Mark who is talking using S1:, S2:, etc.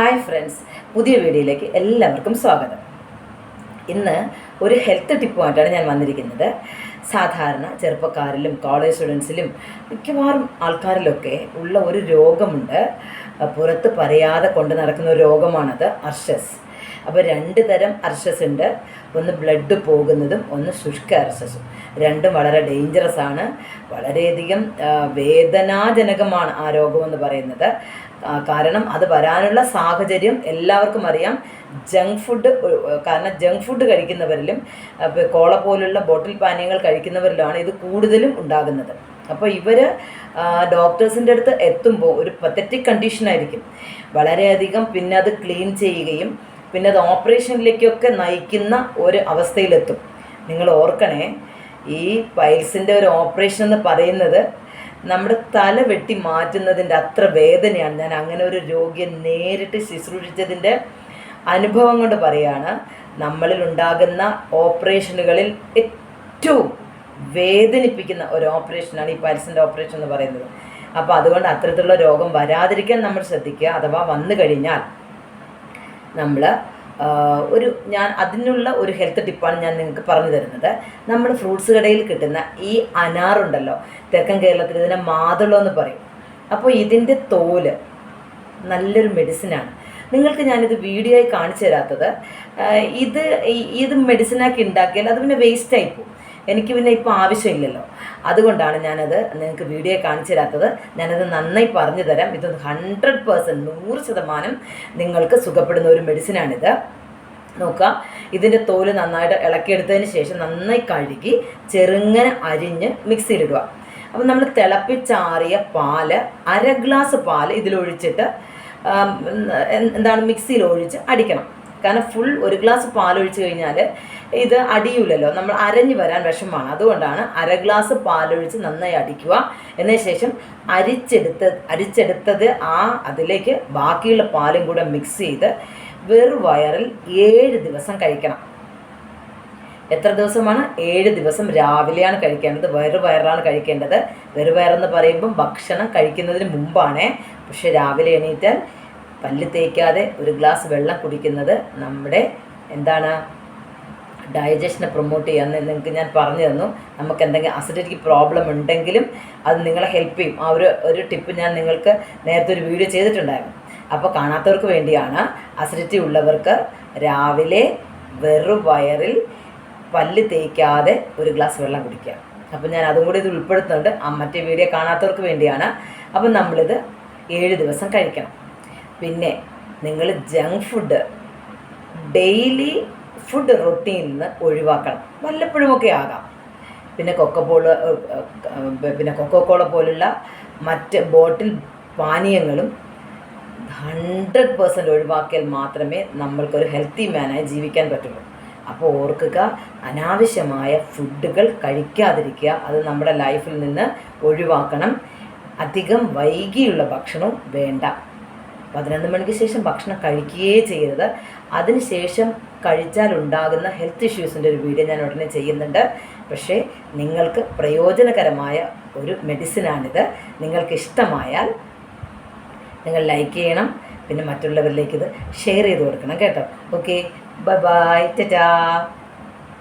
S1: Hi friends, പുതിയ വീഡിയോയിലേക്ക് എല്ലാവർക്കും സ്വാഗതം. ഇന്ന് ഒരു ഹെൽത്ത് ടിപ്പുമായിട്ടാണ് ഞാൻ വന്നിരിക്കുന്നത്. സാധാരണ ചെറുപ്പക്കാരിലും കോളേജ് സ്റ്റുഡൻസിലും മിക്കവാറും ആൾക്കാരിലൊക്കെ ഉള്ള ഒരു രോഗമുണ്ട്. പുറത്ത് പറയാതെ കൊണ്ട് നടക്കുന്ന ഒരു രോഗമാണത് അർഷസ്. അപ്പോൾ രണ്ട് തരം അർഷസ് ഉണ്ട്. ഒന്ന് ബ്ലഡ് പോകുന്നതും ഒന്ന് ശുഷ്ക അർഷസും. രണ്ടും വളരെ ഡേഞ്ചറസ് ആണ്. വളരെയധികം വേദനാജനകമാണ് ആ രോഗമെന്ന് പറയുന്നത്. കാരണം അത് വരാനുള്ള സാഹചര്യം എല്ലാവർക്കും അറിയാം. ജങ്ക് ഫുഡ് കഴിക്കുന്നവരിലും കോള പോലുള്ള ബോട്ടിൽ പാനീയങ്ങൾ കഴിക്കുന്നവരിലാണ് ഇത് കൂടുതലും ഉണ്ടാകുന്നത്. അപ്പോൾ ഇവർ ഡോക്ടേഴ്സിൻ്റെ അടുത്ത് എത്തുമ്പോൾ ഒരു പത്തറ്റിക് കണ്ടീഷനായിരിക്കും വളരെയധികം. പിന്നെ അത് ക്ലീൻ ചെയ്യുകയും പിന്നെ അത് ഓപ്പറേഷനിലേക്കൊക്കെ നയിക്കുന്ന ഒരു അവസ്ഥയിലെത്തും. നിങ്ങൾ ഓർക്കണേ, ഈ പൈൽസിൻ്റെ ഒരു ഓപ്പറേഷൻ എന്ന് പറയുന്നത് നമ്മുടെ തല വെട്ടി മാറ്റുന്നതിൻ്റെ അത്ര വേദനയാണ്. ഞാൻ അങ്ങനെ ഒരു രോഗിയെ നേരിട്ട് ശുശ്രൂഷിച്ചതിൻ്റെ അനുഭവം കൊണ്ട് പറയുകയാണ്. നമ്മളിൽ ഉണ്ടാകുന്ന ഓപ്പറേഷനുകളിൽ ഏറ്റവും വേദനിപ്പിക്കുന്ന ഒരു ഓപ്പറേഷനാണ് ഈ പൈൽസിൻ്റെ ഓപ്പറേഷൻ എന്ന് പറയുന്നത്. അപ്പോൾ അതുകൊണ്ട് അത്തരത്തിലുള്ള രോഗം വരാതിരിക്കാൻ നമ്മൾ ശ്രദ്ധിക്കുക. അഥവാ വന്നു കഴിഞ്ഞാൽ നമ്മൾ ഞാൻ അതിനുള്ള ഒരു ഹെൽത്ത് ടിപ്പാണ് ഞാൻ നിങ്ങൾക്ക് പറഞ്ഞു തരുന്നത്. നമ്മൾ ഫ്രൂട്ട്സ് കടയിൽ കിട്ടുന്ന ഈ അനാറുണ്ടല്ലോ, തെക്കൻ കേരളത്തിൽ ഇതിനെ മാതളം എന്ന് പറയും. അപ്പോൾ ഇതിൻ്റെ തോല് നല്ലൊരു മെഡിസിനാണ്. നിങ്ങൾക്ക് ഞാനിത് വീഡിയോ ആയി കാണിച്ചു തരാത്തത്, ഇത് മെഡിസിനാക്കി ഉണ്ടാക്കിയാൽ അത് പിന്നെ വേസ്റ്റായി പോകും. എനിക്ക് പിന്നെ ഇപ്പോൾ ആവശ്യമില്ലല്ലോ. അതുകൊണ്ടാണ് ഞാനത് നിങ്ങൾക്ക് വീഡിയോ കാണിച്ചു തരാത്തത്. ഞാനത് നന്നായി പറഞ്ഞു തരാം. ഇത് 100% 100% നിങ്ങൾക്ക് സുഖപ്പെടുന്ന ഒരു മെഡിസിനാണിത്. നോക്കുക, ഇതിൻ്റെ തോല് നന്നായിട്ട് ഇളക്കിയെടുത്തതിന് ശേഷം നന്നായി കഴുകി ചെറുങ്ങനെ അരിഞ്ഞ് മിക്സിയിലിടുക. അപ്പം നമ്മൾ തിളപ്പിച്ചാറിയ പാല്, 1 ഗ്ലാസ് പാല് ഇതിലൊഴിച്ചിട്ട് മിക്സിയിൽ ഒഴിച്ച് അടിക്കണം. കാരണം ഫുൾ 1 ഗ്ലാസ് പാലൊഴിച്ച് കഴിഞ്ഞാൽ ഇത് അടിയൂലല്ലോ, നമ്മൾ അരഞ്ഞു വരാൻ വിഷമമാണ്. അതുകൊണ്ടാണ് 1 ഗ്ലാസ് പാലൊഴിച്ച് നന്നായി അടിക്കുക. എന്നതിന് ശേഷം അരിച്ചെടുത്തത് അതിലേക്ക് ബാക്കിയുള്ള പാലും കൂടെ മിക്സ് ചെയ്ത് വെറുവയറിൽ 7 ദിവസം കഴിക്കണം. എത്ര ദിവസമാണ്? 7 ദിവസം. രാവിലെയാണ് കഴിക്കേണ്ടത്, വെറുവയറാണ് കഴിക്കേണ്ടത്. വെറുവയറെന്ന് പറയുമ്പം ഭക്ഷണം കഴിക്കുന്നതിന് മുമ്പാണ്. പക്ഷെ രാവിലെ എണീറ്റാൽ പല്ല് തേക്കാതെ 1 ഗ്ലാസ് വെള്ളം കുടിക്കുന്നത് നമ്മുടെ ഡൈജഷനെ പ്രൊമോട്ട് ചെയ്യാമെന്ന് നിങ്ങൾക്ക് ഞാൻ പറഞ്ഞു തന്നു. നമുക്ക് എന്തെങ്കിലും അസിഡിറ്റി പ്രോബ്ലം ഉണ്ടെങ്കിലും അത് നിങ്ങളെ ഹെൽപ്പ് ചെയ്യും. ആ ഒരു ടിപ്പ് ഞാൻ നിങ്ങൾക്ക് നേരത്തെ ഒരു വീഡിയോ ചെയ്തിട്ടുണ്ടായിരുന്നു. അപ്പോൾ കാണാത്തവർക്ക് വേണ്ടിയാണ്. അസിഡിറ്റി ഉള്ളവർക്ക് രാവിലെ വെറുവയറിൽ പല്ല് തേക്കാതെ 1 ഗ്ലാസ് വെള്ളം കുടിക്കുക. അപ്പോൾ ഞാൻ അതും കൂടി ഇത് ഉൾപ്പെടുത്തുന്നുണ്ട്. മറ്റേ വീഡിയോ കാണാത്തവർക്ക് വേണ്ടിയാണ്. അപ്പം നമ്മളിത് 7 ദിവസം കഴിക്കണം. പിന്നെ നിങ്ങൾ ജങ്ക് ഫുഡ് ഡെയിലി ഫുഡ് റൊട്ടീനിൽ നിന്ന് ഒഴിവാക്കണം. വല്ലപ്പോഴുമൊക്കെ ആകാം. പിന്നെ കൊക്കോകോള പോലുള്ള മറ്റ് ബോട്ടിൽ പാനീയങ്ങളും 100% ഒഴിവാക്കിയാൽ മാത്രമേ നമ്മൾക്കൊരു ഹെൽത്തി മാനായി ജീവിക്കാൻ പറ്റുള്ളൂ. അപ്പോൾ ഓർക്കുക, അനാവശ്യമായ ഫുഡുകൾ കഴിക്കാതിരിക്കുക. അത് നമ്മുടെ ലൈഫിൽ നിന്ന് ഒഴിവാക്കണം. അധികം വൈകിയുള്ള ഭക്ഷണവും വേണ്ട. 11 മണിക്ക് ശേഷം ഭക്ഷണം കഴിക്കുകയേ ചെയ്യരുത്. അതിനുശേഷം കഴിച്ചാലുണ്ടാകുന്ന ഹെൽത്ത് ഇഷ്യൂസിൻ്റെ ഒരു വീഡിയോ ഞാൻ ഉടനെ ചെയ്യുന്നുണ്ട്. പക്ഷേ നിങ്ങൾക്ക് പ്രയോജനകരമായ ഒരു മെഡിസിനാണിത്. നിങ്ങൾക്ക് ഇഷ്ടമായാൽ നിങ്ങൾ ലൈക്ക് ചെയ്യണം. പിന്നെ മറ്റുള്ളവരിലേക്ക് ഇത് ഷെയർ ചെയ്ത് കൊടുക്കണം കേട്ടോ. Okay, bye bye, Tata.